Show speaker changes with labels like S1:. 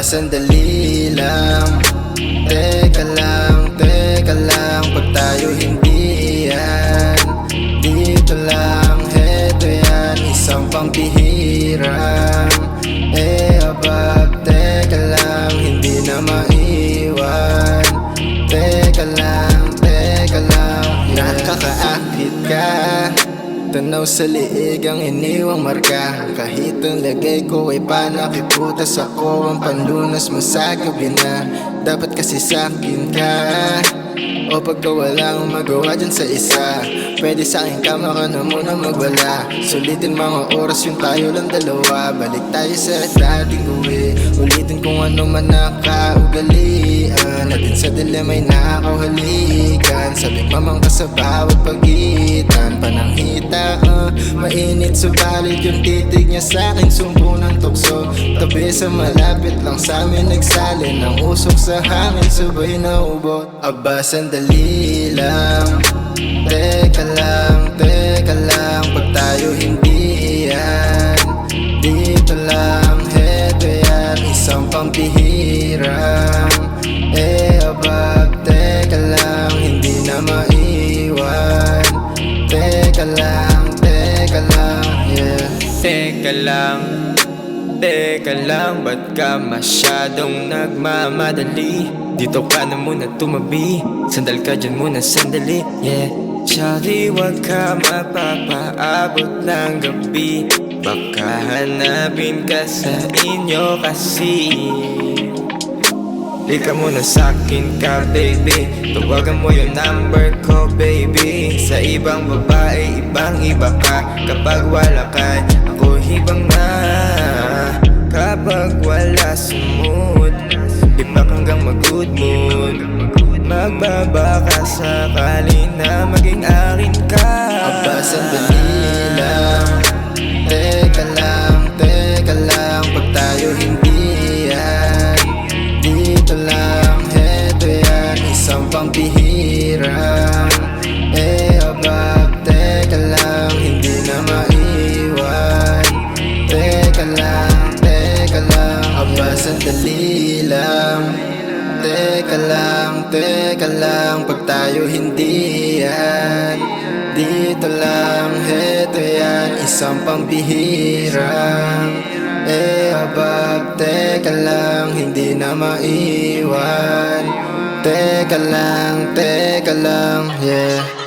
S1: sandali lang. Teka lang, pag tayo hindi yan. Dito lang, heto yan, isang pampihirang abag, teka lang, hindi na maiwan. Teka lang, nakakaakit ka. Tanaw sa liig ang iniwang marka. Kahit ang lagay ko ay panakiputas ako, ang panlunas mo sa gabi na. Dapat kasi sa'kin ka, o pagka walang magawa dyan sa isa, pwede sa'kin ka maka na muna magwala. Sulitin mga oras yung tayo lang dalawa. Balik tayo sa dating uwi, ulitin kung ano man nakaugalian. Natin sa dilim ay nakakahalikan. Sabing mamang ka sa bawat pagitan. Pananghita, mainit subalit yung titig niya sa'kin sumpo ng tukso. Tabi sa malapit lang sa'min nagsalin ang usok sa hangin, sabay na ubot. Aba, sandali lang. Teka lang, pag tayo hindi yan. Dito lang, heto yan, isang pampihirang abag, teka lang, hindi na maiwan. Teka lang, yeah.
S2: Teka lang, ba't ka masyadong nagmamadali? Dito ka na muna tumabi, sandal ka dyan muna sandali, yeah. Shawty, wag ka mapapaabot ng gabi. Baka hanapin ka sa inyo kasi. Di ka muna sa'kin ka, baby. Tawagan mo yung number ko, baby. Sa ibang babae, ibang-iba ka. Kapag wala ka, ako hibang na. Kapag wala sa mood, ibak hanggang mag-good mood. Magbabaka sakali na maging akin ka.
S1: Aba, sandali lang. Teka lang, pag tayo hindi yan. Dito lang, heto yan, isang pampihirang abag, teka lang, hindi na maiwan. Teka lang, aba, sandali lang. Teka lang, pag tayo hindi yan. Dito lang, heto yan, isang pampihirang abag, teka lang, hindi na maiwan. Teka lang, yeah.